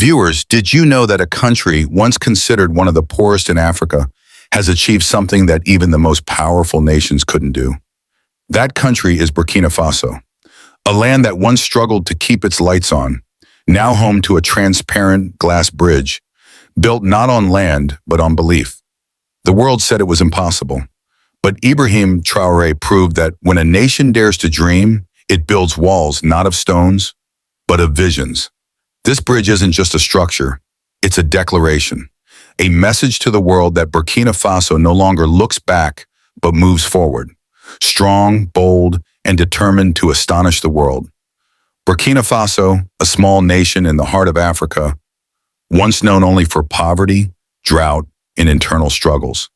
Viewers, did you know that a country once considered one of the poorest in Africa has achieved something that even the most powerful nations couldn't do? That country is Burkina Faso, a land that once struggled to keep its lights on, now home to a transparent glass bridge, built not on land, but on belief. The world said it was impossible, but Ibrahim Traoré proved that when a nation dares to dream, it builds walls not of stones, but of visions. This bridge isn't just a structure, it's a declaration, a message to the world that Burkina Faso no longer looks back, but moves forward, strong, bold, and determined to astonish the world. Burkina Faso, a small nation in the heart of Africa, once known only for poverty, drought, and internal struggles.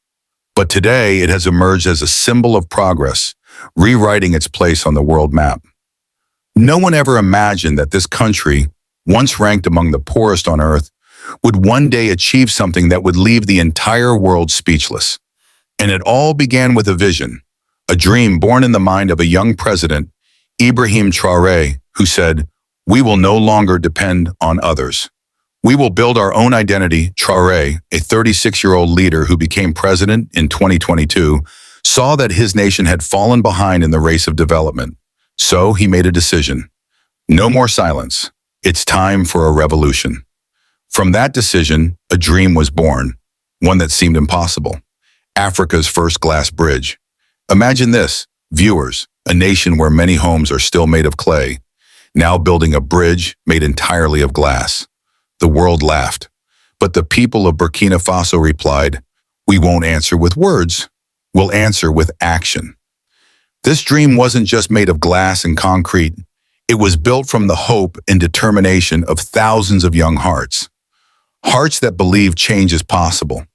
But today it has emerged as a symbol of progress, rewriting its place on the world map. No one ever imagined that this country, once ranked among the poorest on earth, would one day achieve something that would leave the entire world speechless. And it all began with a vision, a dream born in the mind of a young president, Ibrahim Traoré, who said, "We will no longer depend on others. We will build our own identity." Traoré, a 36-year-old leader who became president in 2022, saw that his nation had fallen behind in the race of development. So he made a decision. No more silence. It's time for a revolution. From that decision, a dream was born, one that seemed impossible. Africa's first glass bridge. Imagine this, viewers, a nation where many homes are still made of clay, now building a bridge made entirely of glass. The world laughed, but the people of Burkina Faso replied, "We won't answer with words, we'll answer with action." This dream wasn't just made of glass and concrete. It was built from the hope and determination of thousands of young hearts. Hearts that believe change is possible.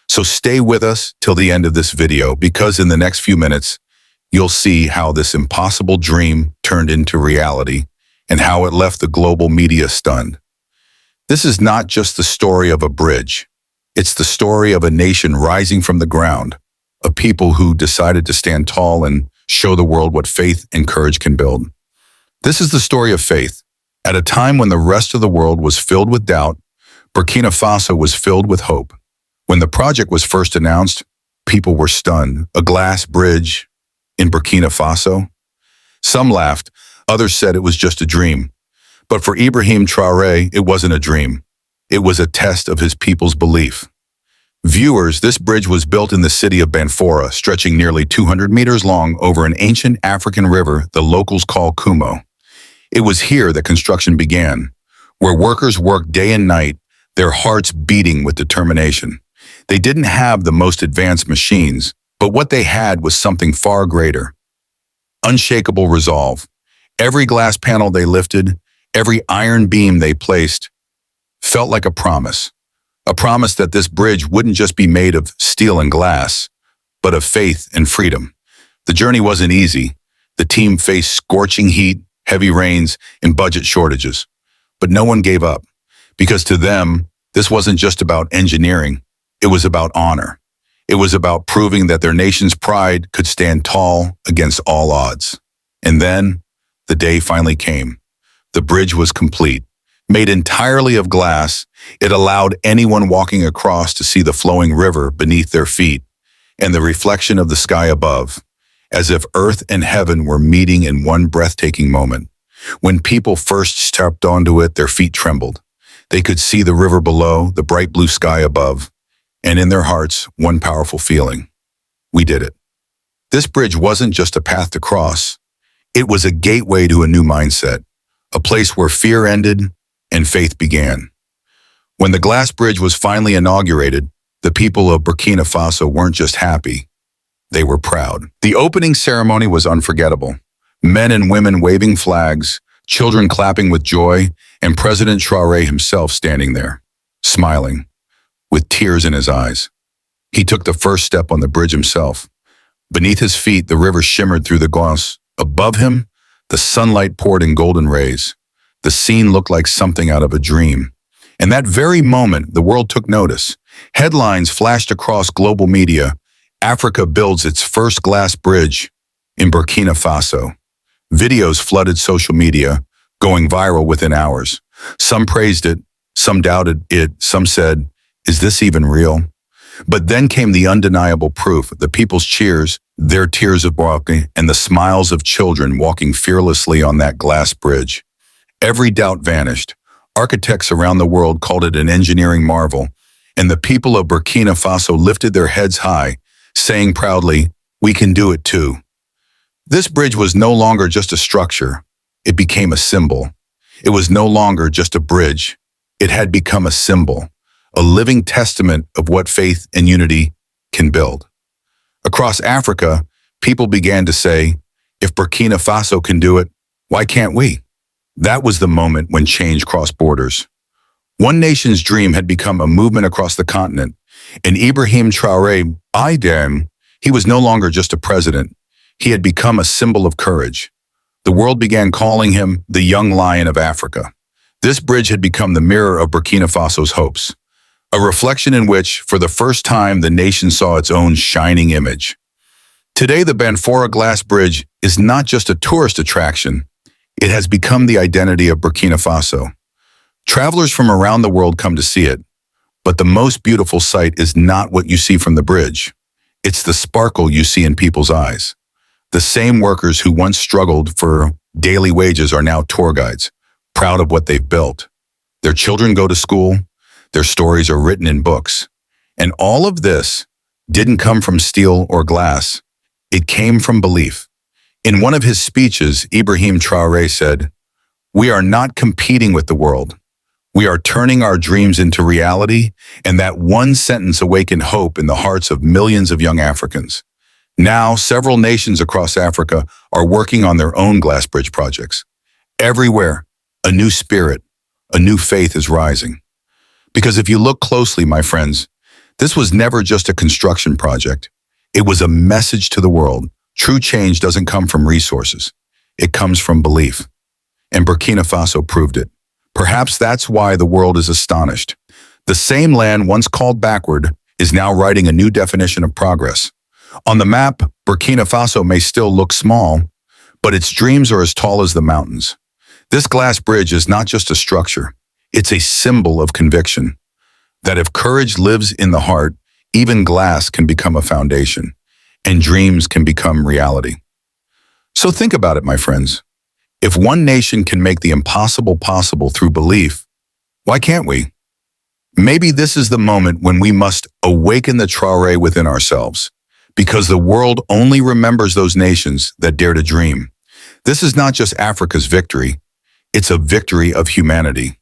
So stay with us till the end of this video, because in the next few minutes, you'll see how this impossible dream turned into reality and how it left the global media stunned. This is not just the story of a bridge. It's the story of a nation rising from the ground, a people who decided to stand tall and show the world what faith and courage can build. This is the story of faith. At a time when the rest of the world was filled with doubt, Burkina Faso was filled with hope. When the project was first announced, people were stunned. A glass bridge in Burkina Faso? Some laughed, others said it was just a dream. But for Ibrahim Traoré, it wasn't a dream. It was a test of his people's belief. Viewers, this bridge was built in the city of Banfora, stretching nearly 200 meters long over an ancient African river the locals call Kumo. It was here that construction began, where workers worked day and night, their hearts beating with determination. They didn't have the most advanced machines, but what they had was something far greater. Unshakable resolve. Every glass panel they lifted, every iron beam they placed, felt like a promise that this bridge wouldn't just be made of steel and glass, but of faith and freedom. The journey wasn't easy. The team faced scorching heat, heavy rains, and budget shortages. But no one gave up, because to them, this wasn't just about engineering. It was about honor. It was about proving that their nation's pride could stand tall against all odds. And then, the day finally came. The bridge was complete. Made entirely of glass, it allowed anyone walking across to see the flowing river beneath their feet and the reflection of the sky above, as if earth and heaven were meeting in one breathtaking moment. When people first stepped onto it, their feet trembled. They could see the river below, the bright blue sky above, and in their hearts, one powerful feeling. We did it. This bridge wasn't just a path to cross. It was a gateway to a new mindset, a place where fear ended and faith began. When the glass bridge was finally inaugurated, the people of Burkina Faso weren't just happy, they were proud. The opening ceremony was unforgettable. Men and women waving flags, children clapping with joy, and President Traoré himself standing there, smiling, with tears in his eyes. He took the first step on the bridge himself. Beneath his feet, the river shimmered through the glass. Above him, the sunlight poured in golden rays. The scene looked like something out of a dream. In that very moment, the world took notice. Headlines flashed across global media. Africa builds its first glass bridge in Burkina Faso. Videos flooded social media, going viral within hours. Some praised it, Some doubted it, some said, "Is this even real?" But then came the undeniable proof, the people's cheers, their tears of joy, and the smiles of children walking fearlessly on that glass bridge. Every doubt vanished. Architects around the world called it an engineering marvel, and the people of Burkina Faso lifted their heads high, saying proudly, "We can do it too." This bridge was no longer just a structure. It became a symbol. It was no longer just a bridge. It had become a symbol, a living testament of what faith and unity can build. Across Africa, people began to say, if Burkina Faso can do it, why can't we? That was the moment when change crossed borders. One nation's dream had become a movement across the continent, and Ibrahim Traoré, he was no longer just a president. He had become a symbol of courage. The world began calling him the young lion of Africa. This bridge had become the mirror of Burkina Faso's hopes, a reflection in which, for the first time, the nation saw its own shining image. Today, the Banfora Glass Bridge is not just a tourist attraction. It has become the identity of Burkina Faso. Travelers from around the world come to see it, but the most beautiful sight is not what you see from the bridge. It's the sparkle you see in people's eyes. The same workers who once struggled for daily wages are now tour guides, proud of what they've built. Their children go to school, their stories are written in books. And all of this didn't come from steel or glass. It came from belief. In one of his speeches, Ibrahim Traoré said, "We are not competing with the world. We are turning our dreams into reality," and that one sentence awakened hope in the hearts of millions of young Africans. Now, several nations across Africa are working on their own glass bridge projects. Everywhere, a new spirit, a new faith is rising. Because if you look closely, my friends, this was never just a construction project. It was a message to the world. True change doesn't come from resources. It comes from belief. And Burkina Faso proved it. Perhaps that's why the world is astonished. The same land once called backward is now writing a new definition of progress. On the map, Burkina Faso may still look small, but its dreams are as tall as the mountains. This glass bridge is not just a structure. It's a symbol of conviction that if courage lives in the heart, even glass can become a foundation, and dreams can become reality. So think about it, my friends. If one nation can make the impossible possible through belief, why can't we? Maybe this is the moment when we must awaken the Traoré within ourselves, because the world only remembers those nations that dare to dream. This is not just Africa's victory, it's a victory of humanity.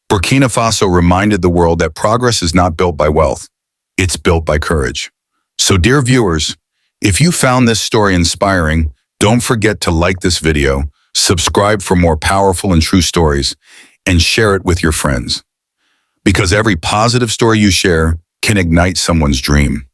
Burkina Faso reminded the world that progress is not built by wealth, it's built by courage. So dear viewers, if you found this story inspiring, don't forget to like this video, subscribe for more powerful and true stories, and share it with your friends. Because every positive story you share can ignite someone's dream.